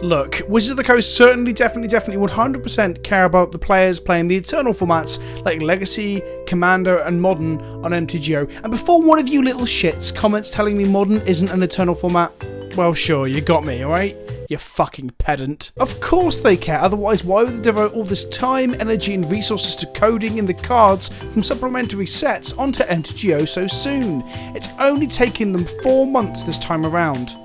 Look, Wizards of the Coast certainly, definitely 100% care about the players playing the Eternal formats like Legacy, Commander and Modern on MTGO. And before one of you little shits comments telling me Modern isn't an Eternal format, well sure, you got me, alright? You fucking pedant. Of course they care, otherwise why would they devote all this time, energy and resources to coding in the cards from supplementary sets onto MTGO so soon? It's only taken them 4 months this time around.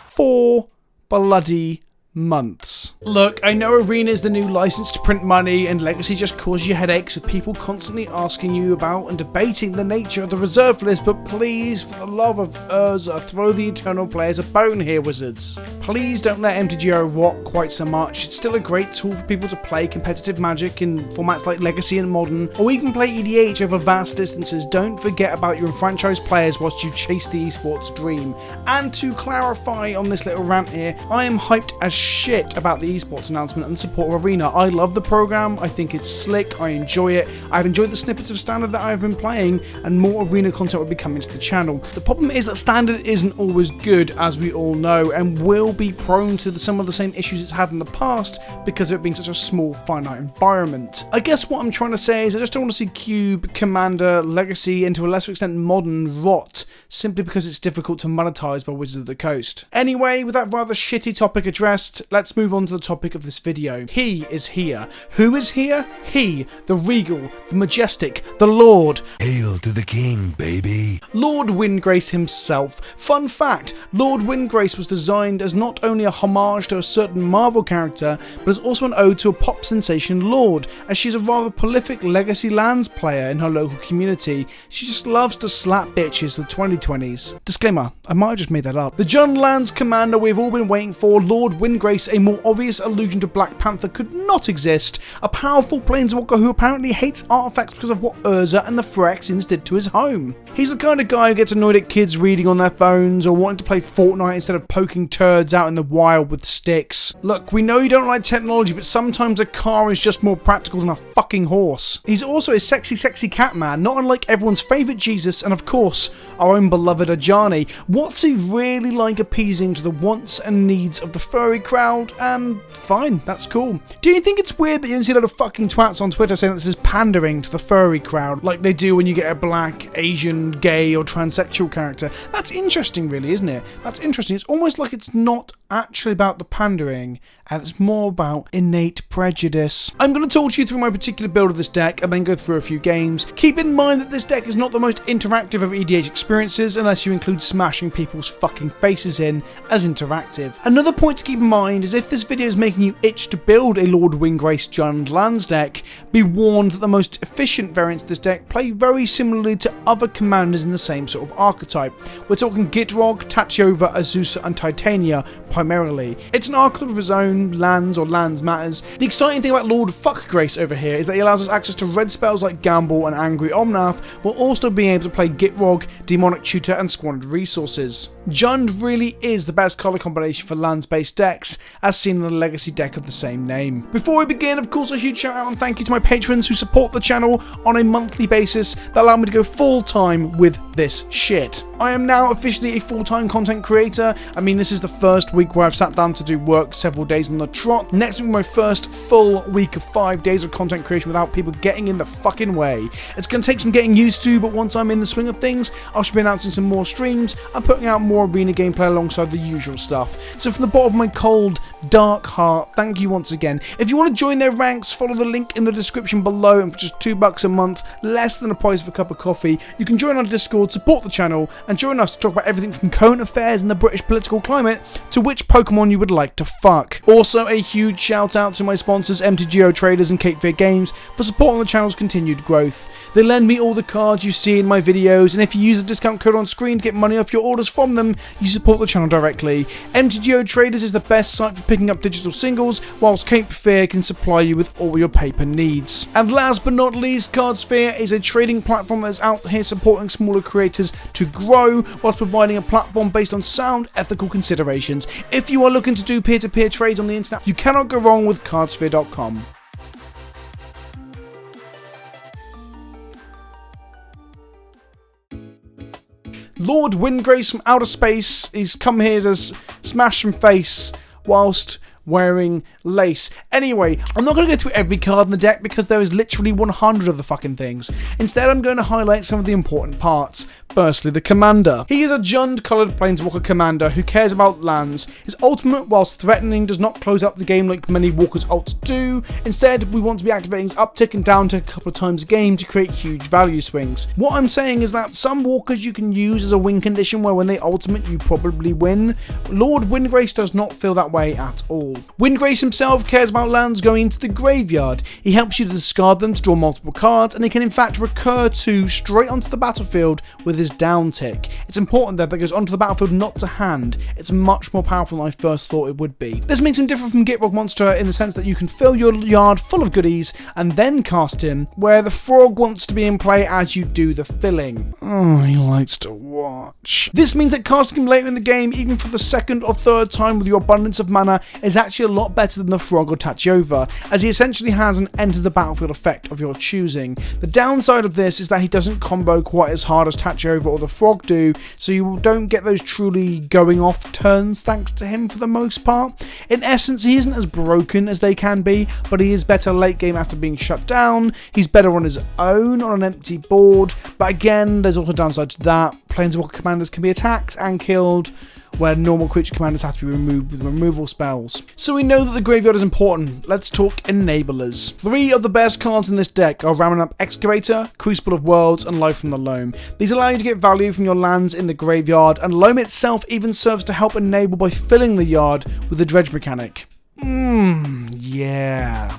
4 bloody months. Look, I know Arena is the new license to print money and Legacy just causes you headaches with people constantly asking you about and debating the nature of the reserve list, but please, for the love of Urza, throw the Eternal players a bone here, Wizards. Please don't let MTGO rot quite so much. It's still a great tool for people to play competitive Magic in formats like Legacy and Modern, or even play EDH over vast distances. Don't forget about your enfranchised players whilst you chase the esports dream. And to clarify on this little rant here, I am hyped as shit about the esports announcement and support of Arena. I love the program, I think it's slick, I enjoy it, I've enjoyed the snippets of Standard that I've been playing, and more Arena content will be coming to the channel. The problem is that Standard isn't always good, as we all know, and will be prone to some of the same issues it's had in the past because of it being such a small, finite environment. I guess what I'm trying to say is I just don't want to see Cube, Commander, Legacy, and to a lesser extent Modern rot, simply because it's difficult to monetize by Wizards of the Coast. Anyway, with that rather shitty topic addressed, let's move on to the topic of this video. He is here. Who is here? He, the regal, the majestic, the Lord. Hail to the king, baby. Lord Windgrace himself. Fun fact, Lord Windgrace was designed as not only a homage to a certain Marvel character, but as also an ode to a pop sensation Lord, as she's a rather prolific Legacy Lands player in her local community. She just loves to slap bitches with 2020s. Disclaimer, I might have just made that up. The John Lands commander we've all been waiting for, Lord Windgrace, a more obvious allusion to Black Panther could not exist. A powerful planeswalker who apparently hates artifacts because of what Urza and the Phyrexians did to his home. He's the kind of guy who gets annoyed at kids reading on their phones or wanting to play Fortnite instead of poking turds out in the wild with sticks. Look, we know you don't like technology, but sometimes a car is just more practical than a fucking horse. He's also a sexy cat man, not unlike everyone's favourite Jesus and of course our own beloved Ajani. What's he really like appeasing to the wants and needs of the furry crowd? And fine, that's cool. Do you think it's weird that you see a lot of fucking twats on Twitter saying that this is pandering to the furry crowd, like they do when you get a black, Asian, gay or transsexual character? That's interesting really, isn't it? That's interesting. It's almost like it's not actually about the pandering and it's more about innate prejudice. I'm going to talk to you through my particular build of this deck and then go through a few games. Keep in mind that this deck is not the most interactive of EDH experiences unless you include smashing people's fucking faces in as interactive. Another point to keep in mind is if this video is making you itch to build a Lord Windgrace John Lands deck, be warned that the most efficient variants of this deck play very similarly to other commanders in the same sort of archetype. We're talking Gitrog, Tatyova, Azusa and Titania primarily. It's an archetype of his own, lands or lands matters. The exciting thing about Lord Fuckgrace over here is that he allows us access to red spells like Gamble and Angry Omnath, while also being able to play Gitrog, Demonic Tutor and Squandered Resources. Jund really is the best colour combination for lands-based decks, as seen in the Legacy deck of the same name. Before we begin, of course, a huge shout out and thank you to my patrons who support the channel on a monthly basis that allow me to go full time with this shit. I am now officially a full-time content creator. I mean, this is the first week where I've sat down to do work several days on the trot. Next week, my first full week of 5 days of content creation without people getting in the fucking way. It's going to take some getting used to, but once I'm in the swing of things, I should be announcing some more streams and putting out more Arena gameplay alongside the usual stuff. So from the bottom of my cold, dark heart, thank you once again. If you want to join their ranks, follow the link in the description below, and for just $2 a month, less than the price of a cup of coffee, you can join our Discord, support the channel, and join us to talk about everything from current affairs in the British political climate to which Pokemon you would like to fuck. Also, a huge shout out to my sponsors MTGO Traders and Cape Fear Games for supporting the channel's continued growth. They lend me all the cards you see in my videos, and if you use the discount code on screen to get money off your orders from them, you support the channel directly. MTGO Traders is the best site for picking up digital singles, whilst Cape Fear can supply you with all your paper needs. And last but not least, Cardsphere is a trading platform that is out here supporting smaller creators to grow, whilst providing a platform based on sound, ethical considerations. If you are looking to do peer-to-peer trades on the internet, you cannot go wrong with Cardsphere.com. Lord Windgrace from outer space. He's come here to smash some face whilst wearing lace. Anyway, I'm not going to go through every card in the deck because there is literally 100 of the fucking things. Instead, I'm going to highlight some of the important parts. Firstly, the commander. He is a Jund coloured planeswalker commander who cares about lands. His ultimate, whilst threatening, does not close up the game like many Walker's ults do. Instead, we want to be activating his uptick and downtick a couple of times a game to create huge value swings. What I'm saying is that some Walkers you can use as a win condition where when they ultimate you probably win. Lord Windgrace does not feel that way at all. Windgrace himself cares about lands going into the graveyard. He helps you to discard them to draw multiple cards, and he can in fact recur to straight onto the battlefield with his down tick. It's important that goes onto the battlefield, not to hand. It's much more powerful than I first thought it would be. This makes him different from Gitrog Monster in the sense that you can fill your yard full of goodies and then cast him, where the frog wants to be in play as you do the filling. Oh, he likes to watch. This means that casting him later in the game, even for the second or third time with your abundance of mana, is actually a lot better than the frog or Tachova, as he essentially has an enter the battlefield effect of your choosing. The downside of this is that he doesn't combo quite as hard as Tachova or the frog do, so you don't get those truly going off turns thanks to him for the most part. In essence, he isn't as broken as they can be, but he is better late game after being shut down. He's better on his own on an empty board, but again, there's also a downside to that. Planeswalker commanders can be attacked and killed, where normal creature commanders have to be removed with removal spells. So we know that the graveyard is important. Let's talk enablers. 3 of the best cards in this deck are Ramming Up Excavator, Crucible of Worlds, and Life from the Loam. These allow you to get value from your lands in the graveyard, and Loam itself even serves to help enable by filling the yard with the dredge mechanic. Yeah.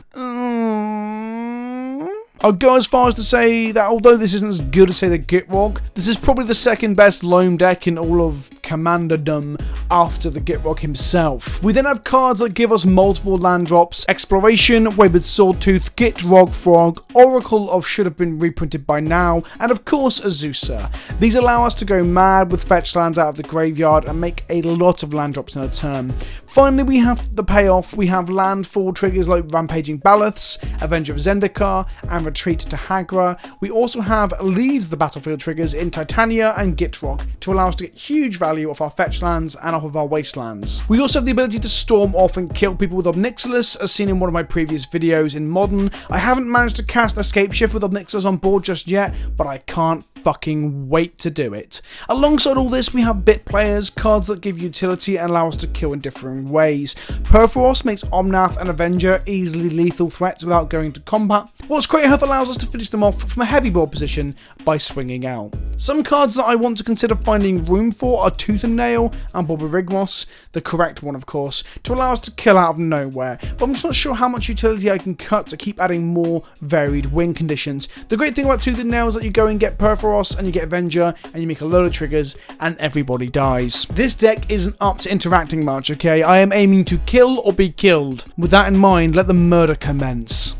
I'll go as far as to say that although this isn't as good as, say, the Gitrog, this is probably the second best Loam deck in all of Commanderdom after the Gitrog himself. We then have cards that give us multiple land drops: Exploration, Wayward Sawtooth, Gitrog Frog, Oracle of Should Have Been Reprinted by Now, and of course Azusa. These allow us to go mad with fetch lands out of the graveyard and make a lot of land drops in a turn. Finally, we have the payoff. We have landfall triggers like Rampaging Baloths, Avenger of Zendikar, and Retreat to Hagra. We also have Leaves the Battlefield triggers in Titania and Gitrog to allow us to get huge value off our fetch lands and off of our wastelands. We also have the ability to storm off and kill people with Obnixilis, as seen in one of my previous videos in Modern. I haven't managed to cast Escape Shift with Obnixilis on board just yet, but I can't fucking wait to do it. Alongside all this, we have bit players, cards that give utility and allow us to kill in differing ways. Perforos makes Omnath and Avenger easily lethal threats without going to combat, whilst Crater Hoof allows us to finish them off from a heavy board position by swinging out. Some cards that I want to consider finding room for are Tooth and Nail and Boborygmos, the correct one of course, to allow us to kill out of nowhere, but I'm just not sure how much utility I can cut to keep adding more varied win conditions. The great thing about Tooth and Nail is that you go and get Perforos and you get Avenger and you make a load of triggers and everybody dies. This deck isn't up to interacting much, okay? I am aiming to kill or be killed. With that in mind, let the murder commence.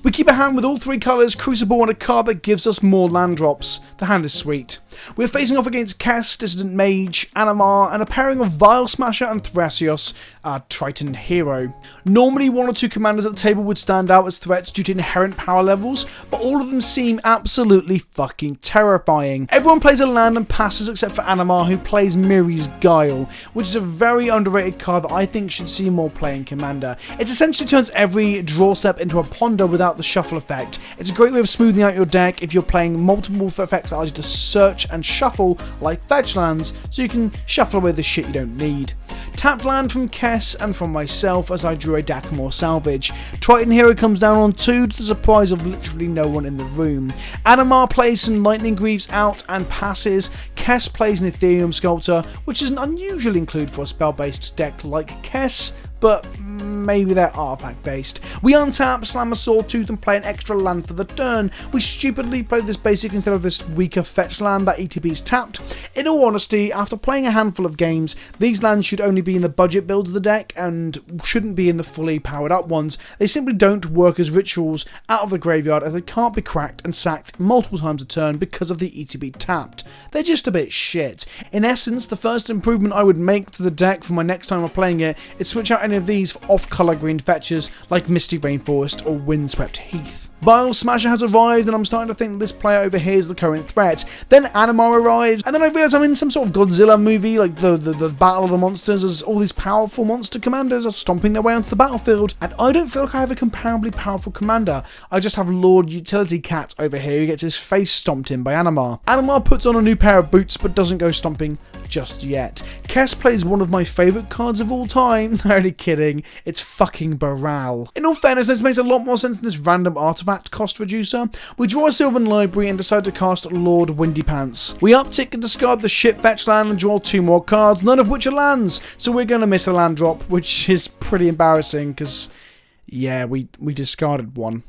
We keep a hand with all 3 colours, Crucible, and a card that gives us more land drops. The hand is sweet. We're facing off against Kess, Dissident Mage, Animar, and a pairing of Vile Smasher and Thrasios, our Triton hero. Normally 1 or 2 commanders at the table would stand out as threats due to inherent power levels, but all of them seem absolutely fucking terrifying. Everyone plays a land and passes except for Animar, who plays Miri's Guile, which is a very underrated card that I think should see more play in Commander. It essentially turns every draw step into a ponder without the shuffle effect. It's a great way of smoothing out your deck if you're playing multiple effects that allow you to search and shuffle like fetch lands, so you can shuffle away the shit you don't need. Tapped land from Kess and from myself as I drew a Dakamore Salvage. Triton Hero comes down on 2 to the surprise of literally no one in the room. Animar plays some Lightning Greaves out and passes. Kess plays an Ethereum Sculptor, which is an unusual include for a spell-based deck like Kess, but maybe they're artifact based. We untap, slam a Sawtooth and play an extra land for the turn. We stupidly played this basic instead of this weaker fetch land that ETB's tapped. In all honesty, after playing a handful of games, these lands should only be in the budget builds of the deck and shouldn't be in the fully powered up ones. They simply don't work as rituals out of the graveyard, as they can't be cracked and sacked multiple times a turn because of the ETB tapped. They're just a bit shit. In essence, the first improvement I would make to the deck for my next time of playing it is switch out any of these for off-colour green fetches like Misty Rainforest or Windswept Heath. Vile Smasher has arrived, and I'm starting to think this player over here is the current threat. Then Animar arrives, and then I realise I'm in some sort of Godzilla movie, like the Battle of the Monsters, as all these powerful monster commanders are stomping their way onto the battlefield, and I don't feel like I have a comparably powerful commander. I just have Lord Utility Cat over here who gets his face stomped in by Animar. Animar puts on a new pair of boots, but doesn't go stomping just yet. Kess plays one of my favourite cards of all time. Only kidding, it's fucking Baral. In all fairness, this makes a lot more sense than this random artifact cost reducer. We draw a Sylvan Library and decide to cast Lord Windy Pants. We uptick and discard the ship fetch land and draw 2 more cards, none of which are lands, so we're going to miss a land drop, which is pretty embarrassing because, yeah, we discarded one.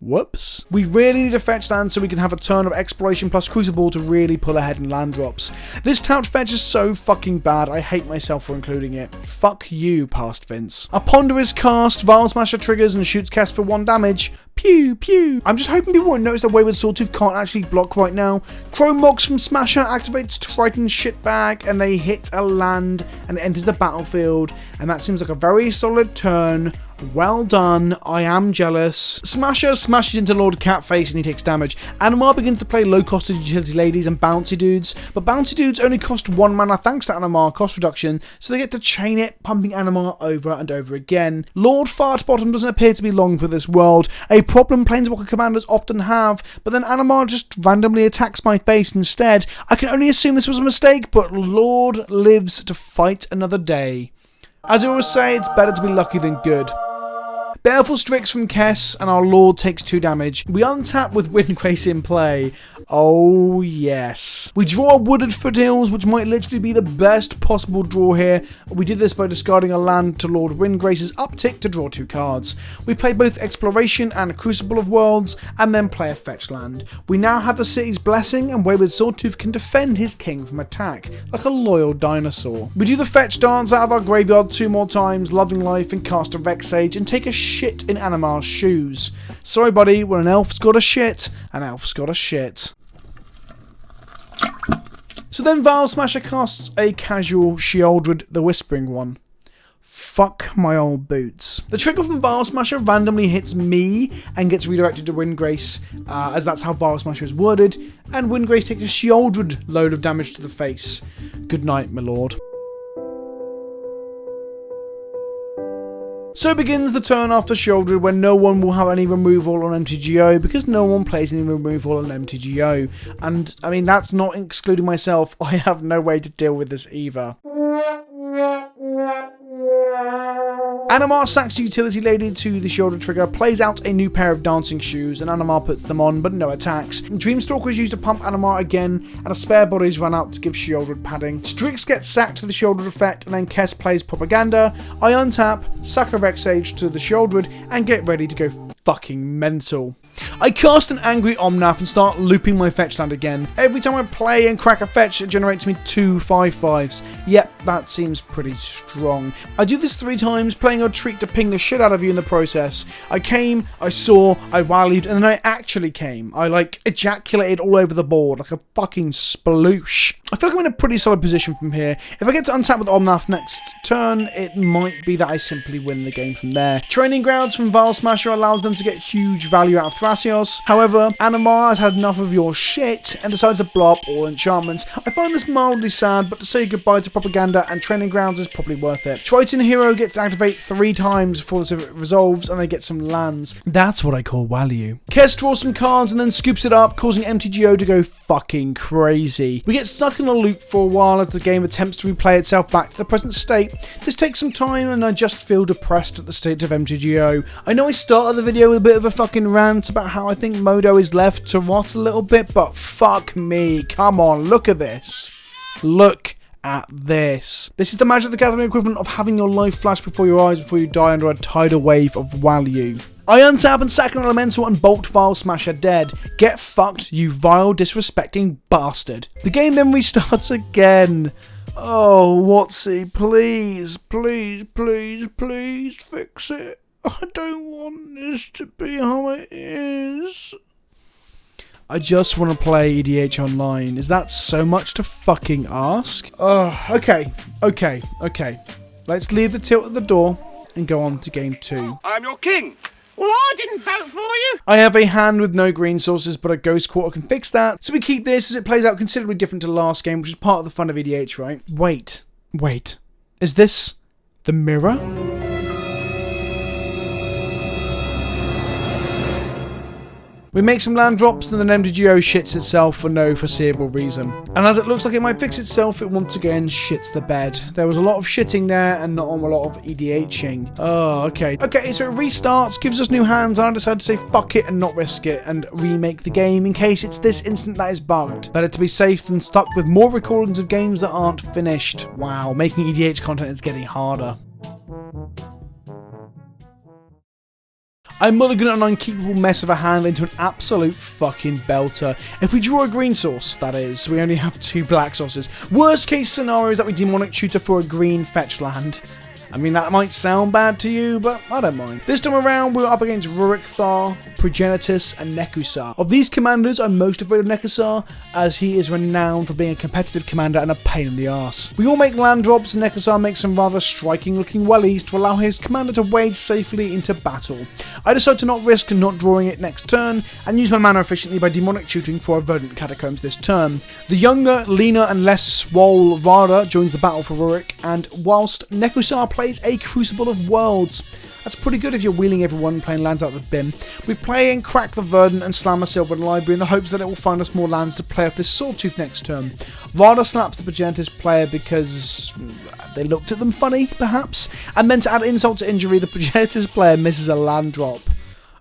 Whoops. We really need a fetch land so we can have a turn of Exploration plus Crucible to really pull ahead in land drops. This tout fetch is so fucking bad, I hate myself for including it. Fuck you, past Vince. A Ponder is cast, Vile Smasher triggers and shoots Kess for 1 damage. Pew, pew. I'm just hoping people won't notice that Wayward Sawtooth can't actually block right now. Chrome Mox from Smasher activates Triton Shitbag and they hit a land and it enters the battlefield, and that seems like a very solid turn. Well done, I am jealous. Smasher smashes into Lord Catface and he takes damage. Animar begins to play low-costed utility ladies and bouncy dudes, but bouncy dudes only cost 1 mana thanks to Animar cost reduction, so they get to chain it, pumping Animar over and over again. Lord Fartbottom doesn't appear to be long for this world, a problem Planeswalker commanders often have, but then Animar just randomly attacks my face instead. I can only assume this was a mistake, but Lord lives to fight another day. As I always say, it's better to be lucky than good. Baleful Strix from Kess, and our Lord takes 2 damage. We untap with Windgrace in play. Oh yes. We draw Wooded Foothills, which might literally be the best possible draw here. We did this by discarding a land to Lord Windgrace's uptick to draw 2 cards. We play both Exploration and Crucible of Worlds, and then play a fetch land. We now have the City's Blessing, and Wayward Sawtooth can defend his king from attack, like a loyal dinosaur. We do the fetch dance out of our graveyard 2 more times, Loving Life, and cast a Vex Sage, and take a shit in Animar's shoes. Sorry buddy, when an elf's got a shit, an elf's got a shit. So then Vile Smasher casts a casual Sheoldred the Whispering One. Fuck my old boots. The trigger from Vile Smasher randomly hits me and gets redirected to Windgrace, as that's how Vile Smasher is worded, and Windgrace takes a Sheoldred load of damage to the face. Good night, my lord. So begins the turn after Sheoldred, when no one will have any removal on MTGO because no one plays any removal on MTGO. And I mean, that's not excluding myself. I have no way to deal with this either. Animar sacks Utility Lady to the Sheoldred trigger, plays out a new pair of dancing shoes, and Animar puts them on, but no attacks. Dreamstalker is used to pump Animar again, and a spare body is run out to give Sheoldred padding. Strix gets sacked to the Sheoldred effect, and then Kess plays Propaganda. I untap, sack a Vex Sage to the Sheoldred, and get ready to go fucking mental. I cast an Angry Omnath and start looping my fetch land again. Every time I play and crack a fetch, it generates me 2 5/5s. Yep, that seems pretty strong. I do this 3 times, playing a treat to ping the shit out of you in the process. I came, I saw, I rallied, and then I actually came. I ejaculated all over the board like a fucking sploosh. I feel like I'm in a pretty solid position from here. If I get to untap with Omnath next turn, it might be that I simply win the game from there. Training Grounds from Vile Smasher allows them to get huge value out of Thrasios. However, Animar has had enough of your shit and decides to blow up all enchantments. I find this mildly sad, but to say goodbye to Propaganda and Training Grounds is probably worth it. Triton Hero gets to activate 3 times before this resolves, and they get some lands. That's what I call value. Kess draws some cards and then scoops it up, causing MTGO to go fucking crazy. We get stuck in a loop for a while as the game attempts to replay itself back to the present state. This takes some time and I just feel depressed at the state of MTGO. I know I started the video with a bit of a fucking rant about how I think Modo is left to rot a little bit, but fuck me, come on, look at this. Look at this. This is the Magic the Gathering equivalent of having your life flash before your eyes before you die under a tidal wave of value. I untap and sack an elemental and bolt Vile Smasher dead. Get fucked, you vile, disrespecting bastard. The game then restarts again. Oh, Watsy, please, please, please, please fix it. I don't want this to be how it is. I just want to play EDH online. Is that so much to fucking ask? Okay. Let's leave the tilt at the door and go on to game 2. I'm your king. Well, I didn't vote for you. I have a hand with no green sources, but a ghost quarter can fix that. So we keep this as it plays out considerably different to last game, which is part of the fun of EDH, right? Wait. Is this the mirror? We make some land drops and then MTGO shits itself for no foreseeable reason. And as it looks like it might fix itself, it once again shits the bed. There was a lot of shitting there and not a lot of EDHing. Oh, okay. Okay, so it restarts, gives us new hands, and I decide to say fuck it and not risk it and remake the game in case it's this instant that is bugged. Better to be safe than stuck with more recordings of games that aren't finished. Wow, making EDH content is getting harder. I mulligan an unkeepable mess of a hand into an absolute fucking belter. If we draw a green source, that is, we only have 2 black sources. Worst case scenario is that we demonic tutor for a green fetch land. I mean, that might sound bad to you, but I don't mind. This time around, we're up against Ruric Thar, Progenitus, and Nekusar. Of these commanders, I'm most afraid of Nekusar, as he is renowned for being a competitive commander and a pain in the arse. We all make land drops, and Nekusar makes some rather striking looking wellies to allow his commander to wade safely into battle. I decide to not risk not drawing it next turn, and use my mana efficiently by demonic tutoring for a Verdant Catacombs this turn. The younger, leaner, and less swole Rada joins the battle for Ruric, and whilst Nekusar plays a Crucible of Worlds. That's pretty good if you're wheeling everyone and playing lands out of the bin. We play and crack the Verdant and slam a Sylvan Library in the hopes that it will find us more lands to play off this Sawtooth next turn. Rada slaps the Progenitus player because they looked at them funny, perhaps. And then to add insult to injury, the Progenitus player misses a land drop.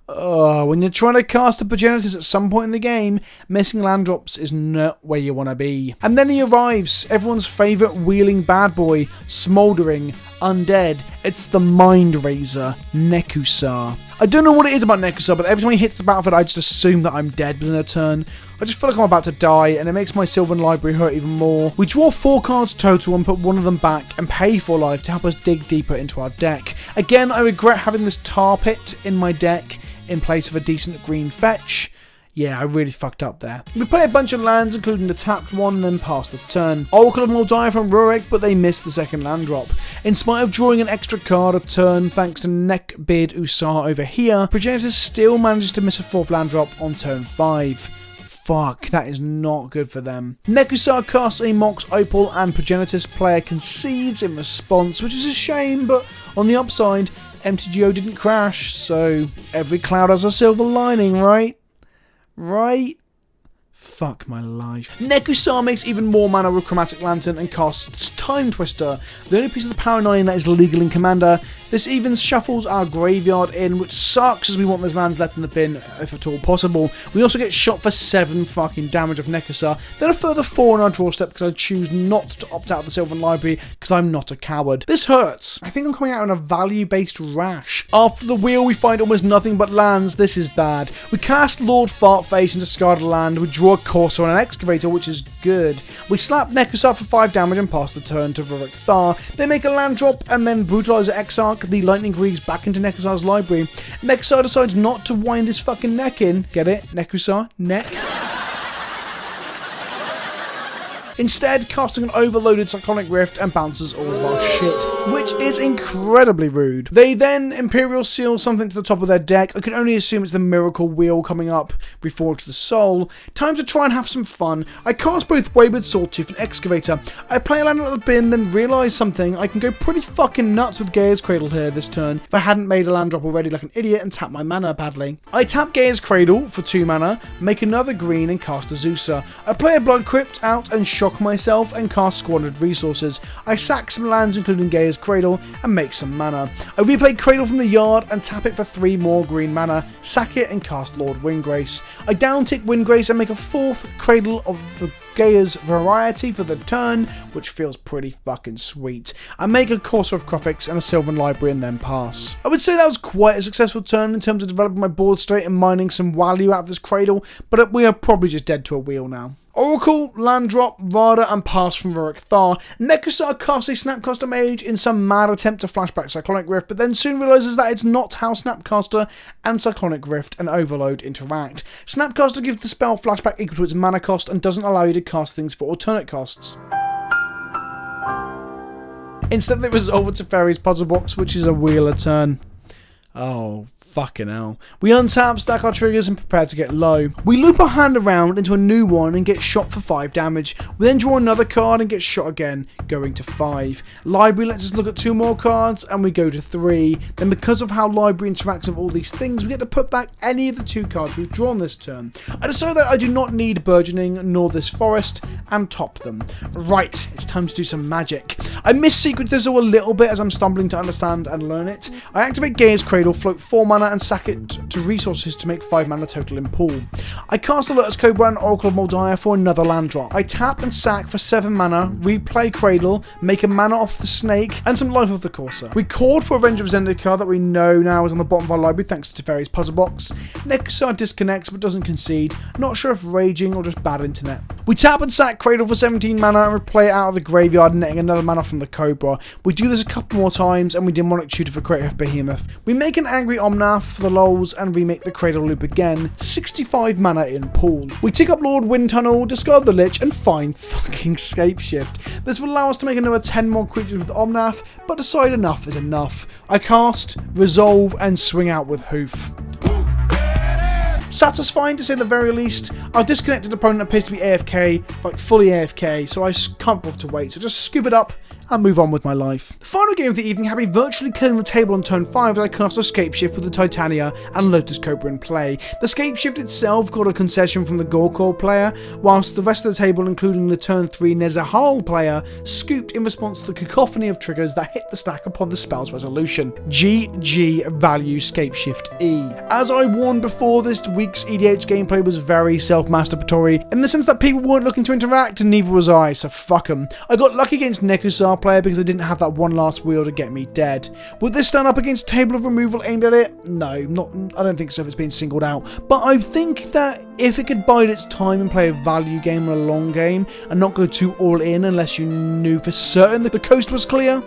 When you're trying to cast the Progenitus at some point in the game, missing land drops is not where you want to be. And then he arrives, everyone's favourite wheeling bad boy, smouldering, undead. It's the Mind Razor, Nekusar. I don't know what it is about Nekusar, but every time he hits the battlefield, I just assume that I'm dead within a turn. I just feel like I'm about to die, and it makes my Sylvan Library hurt even more. We draw 4 cards total and put one of them back and pay 4 life to help us dig deeper into our deck. Again, I regret having this Tar Pit in my deck in place of a decent green fetch. Yeah, I really fucked up there. We play a bunch of lands, including the tapped one, and then pass the turn. Oracle of Moldiah from Ruric, but they missed the second land drop. In spite of drawing an extra card a turn, thanks to Neckbeard Usar over here, Progenitus still manages to miss a 4th land drop on turn 5. Fuck, that is not good for them. Nekusar casts a Mox Opal and Progenitus player concedes in response, which is a shame, but on the upside, MTGO didn't crash, so every cloud has a silver lining, right? Right? Fuck my life. Nekusar makes even more mana with Chromatic Lantern and casts Time Twister, the only piece of the Power 9 that is legal in Commander. This even shuffles our graveyard in, which sucks as we want those lands left in the bin, if at all possible. We also get shot for 7 fucking damage of Nekusar, then a further 4 on our draw step because I choose not to opt out of the Sylvan Library because I'm not a coward. This hurts. I think I'm coming out in a value-based rash. After the wheel, we find almost nothing but lands. This is bad. We cast Lord Fartface and discard a land. We draw a Courser and an Excavator, which is good. We slap Nekusar for 5 damage and pass the turn to Ruric Thar. They make a land drop and then brutalize Exarch. The Lightning Grieves back into Nekusar's library. Nekusar decides not to wind his fucking neck in. Get it? Nekusar? Neck? Instead, casting an overloaded Cyclonic Rift and bounces all of our shit, which is incredibly rude. They then Imperial Seal something to the top of their deck. I can only assume it's the Miracle Wheel coming up, Reforge the Soul. Time to try and have some fun. I cast both Wayward Sawtooth and Excavator. I play a land out of the bin, then realise something. I can go pretty fucking nuts with Gaia's Cradle here this turn, if I hadn't made a land drop already like an idiot and tapped my mana badly. I tap Gaia's Cradle for 2 mana, make another green and cast a Zeusa. I play a Blood Crypt out and shock myself and cast Squandered Resources. I sack some lands including Gaia's Cradle and make some mana. I replay Cradle from the yard and tap it for 3 more green mana, sack it and cast Lord Windgrace. I downtick Windgrace and make a 4th Cradle of the Gaia's Variety for the turn, which feels pretty fucking sweet. I make a Courser of Crofix and a Sylvan Library and then pass. I would say that was quite a successful turn in terms of developing my board state and mining some value out of this Cradle, but we are probably just dead to a wheel now. Oracle, land drop, Rada, and pass from Ruric Thar. Nekusar casts a Snapcaster Mage in some mad attempt to flashback Cyclonic Rift, but then soon realises that it's not how Snapcaster and Cyclonic Rift and Overload interact. Snapcaster gives the spell flashback equal to its mana cost and doesn't allow you to cast things for alternate costs. Instead, they resolve it to Faerie's Puzzle Box, which is a wheel a turn. Oh, Fucking hell. We untap, stack our triggers and prepare to get low. We loop our hand around into a new one and get shot for 5 damage. We then draw another card and get shot again, going to 5. Library lets us look at 2 more cards and we go to 3. Then because of how library interacts with all these things, we get to put back any of the 2 cards we've drawn this turn. I decided that I do not need Burgeoning nor this forest and top them. Right, it's time to do some magic. I miss Secret Sizzle a little bit as I'm stumbling to understand and learn it. I activate Gaia's Cradle, float 4 mana and sack it to resources to make 5 mana total in pool. I cast Alertus Cobra and Oracle of Moldiah for another land drop. I tap and sack for 7 mana, replay Cradle, make a mana off the snake, and some life of the Corsair. We called for a Avenger of Zendikar that we know now is on the bottom of our library thanks to Faerie's puzzle box. Nexar disconnects but doesn't concede, not sure if raging or just bad internet. We tap and sack Cradle for 17 mana and replay it out of the graveyard, netting another mana from the Cobra. We do this a couple more times and we Demonic Tutor for Creative Behemoth. We make an Angry Omnath for the lols and remake the Cradle loop again, 65 mana in pool. We tick up Lord Wind Tunnel, discard the Lich and find fucking Scapeshift. This will allow us to make another 10 more creatures with Omnath, but decide enough is enough. I cast, resolve and swing out with Hoof. Satisfying to say the very least. Our disconnected opponent appears to be AFK, like fully AFK, so I can't bother to wait, so just scoop it up and move on with my life. The final game of the evening had me virtually killing the table on turn 5 as I cast a Scapeshift with the Titania and Lotus Cobra in play. The Scapeshift itself got a concession from the Gorkor player, whilst the rest of the table, including the turn 3 Nezahal player, scooped in response to the cacophony of triggers that hit the stack upon the spell's resolution. GG value Scapeshift E. As I warned before, this week's EDH gameplay was very self-masturbatory, in the sense that people weren't looking to interact and neither was I, so fuck them. I got lucky against Nekusar player because I didn't have that one last wheel to get me dead. Would this stand up against Table of Removal aimed at it? No, I don't think so if it's been singled out. But I think that if it could bide its time and play a value game or a long game and not go too all in unless you knew for certain that the coast was clear,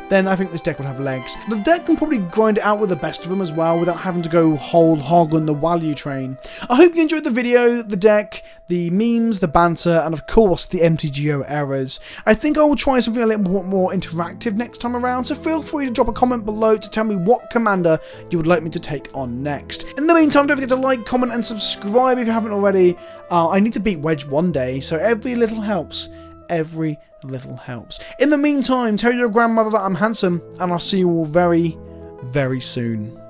then I think this deck would have legs. The deck can probably grind it out with the best of them as well without having to go whole hog on the value train. I hope you enjoyed the video, the deck, the memes, the banter, and of course the MTGO errors. I think I will try something a little more interactive next time around, so feel free to drop a comment below to tell me what commander you would like me to take on next. In the meantime, don't forget to like, comment, and subscribe if you haven't already. I need to beat Wedge one day, so every little helps. Every little helps. In the meantime, tell your grandmother that I'm handsome, and I'll see you all very, very soon.